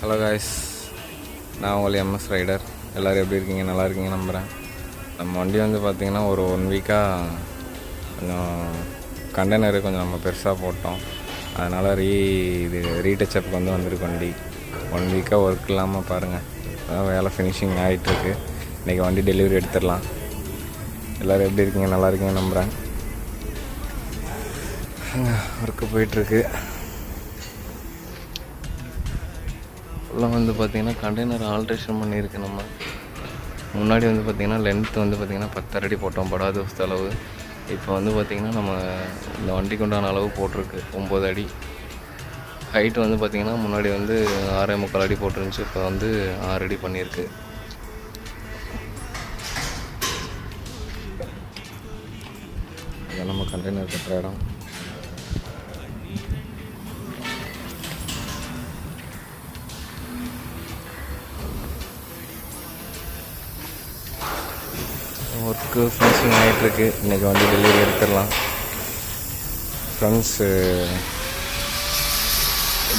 Hello guys, நான் உங்கள் MS rider. எல்லோரும் எப்படி இருக்கீங்க? நல்லா இருக்கீங்க நம்புகிறேன். நம்ம வண்டி வந்து பார்த்திங்கன்னா ஒரு 1 வீக்காக கொஞ்சம் கண்டெய்னரு கொஞ்சம் நம்ம பெருசாக போட்டோம். அதனால் ரீடச்சப்புக்கு வந்திருக்கு வண்டி. 1 வீக்காக ஒர்க் இல்லாமல் பாருங்கள். அதான் வேலை ஃபினிஷிங் ஆகிட்டுருக்கு. இன்றைக்கி வண்டி டெலிவரி எடுத்துடலாம். எல்லோரும் எப்படி இருக்கீங்க? நல்லா இருக்கீங்க நம்புகிறேன். ஒர்க்கு போயிட்டுருக்கு. ஃபுல்லாக வந்து பார்த்திங்கன்னா கண்டெய்னர் ஆல்ட்ரேஷன் பண்ணியிருக்கு. நம்ம முன்னாடி வந்து பார்த்திங்கன்னா லென்த் வந்து பார்த்திங்கன்னா 10 அடி போட்டோம், படாத அளவு. இப்போ வந்து பார்த்திங்கன்னா நம்ம இந்த வண்டிக்கு உண்டான அளவு போட்டிருக்கு 9 அடி. ஹைட் வந்து பார்த்திங்கன்னா முன்னாடி வந்து 6.25 அடி போட்டிருந்துச்சு, இப்போ வந்து 6 அடி பண்ணியிருக்கு. இதான் நம்ம கண்டெய்னர் கட்டுற இடம். ஒர்க்கு ஃபினிஷிங் ஆகிட்டுருக்கு. இன்றைக்கி வண்டி டெலிவரி எடுத்துடலாம். ஃப்ரெண்ட்ஸு,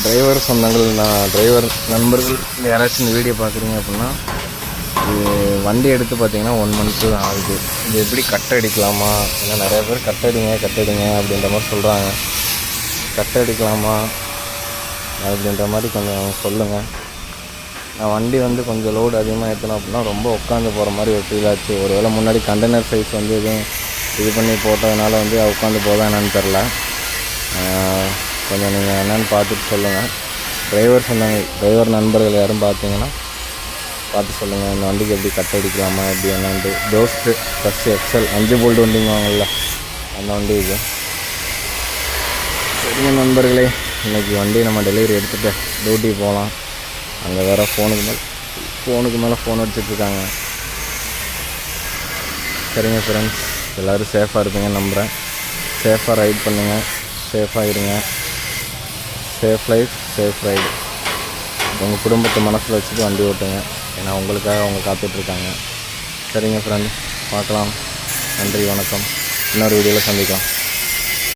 டிரைவர் சொந்தங்கள், டிரைவர் நண்பர்கள் யாராச்சும் இந்த வீடியோ பார்க்குறீங்க அப்படின்னா, இது வண்டி எடுத்து பார்த்திங்கன்னா 1 மந்த்து ஆகுது. இது எப்படி கட்டை அடிக்கலாமா? ஏன்னா நிறையா பேர் கட்டடிங்க அப்படின்ற மாதிரி சொல்கிறாங்க. கட்டை அடிக்கலாமா அப்படின்ற மாதிரி கொஞ்சம் சொல்லுங்கள். நான் வண்டி வந்து கொஞ்சம் லோடு அதிகமாக ஏற்றணும் அப்படின்னா ரொம்ப உட்காந்து போகிற மாதிரி ஒரு ஃபீல் ஆச்சு. ஒரு வேளை முன்னாடி கண்டெய்னர் சைஸ் வந்து எதுவும் இது பண்ணி போட்டதுனால வந்து உட்காந்து போதா என்னன்னு தெரில. கொஞ்சம் நீங்கள் என்னென்னு பார்த்துட்டு சொல்லுங்கள். டிரைவர் நண்பர்கள் யாரும் பார்த்தீங்கன்னா பார்த்து சொல்லுங்கள். இந்த வண்டிக்கு எப்படி கட் அடிக்கலாமா, எப்படி என்னன்ட்டு. தோஸ்ட்டு ப்ளஸ் எக்ஸல் 5 போல்ட் வண்டிங்க வாங்கல, அந்த வண்டி இது. சரிங்க நண்பர்களே, இன்றைக்கி வண்டி நம்ம டெலிவரி எடுத்துகிட்டு டியூட்டி போகலாம். அங்கே வேறு ஃபோனுக்கு மேலே ஃபோன் அடிச்சிட்ருக்காங்க. சரிங்க ஃப்ரெண்ட்ஸ், எல்லோரும் சேஃபாக இருப்பீங்கன்னு நம்புகிறேன். சேஃபாக ரைட் பண்ணுங்கள், சேஃபாக இருங்க. Safe life safe ride. உங்கள் குடும்பத்தை மனசில் வச்சுட்டு வண்டி ஓட்டுங்க. ஏன்னா உங்களுக்காக அவங்க காத்துட்ருக்காங்க. சரிங்க ஃப்ரெண்ட்ஸ், பார்க்கலாம். நன்றி, வணக்கம். இன்னொரு வீடியோவில் சந்திக்கலாம்.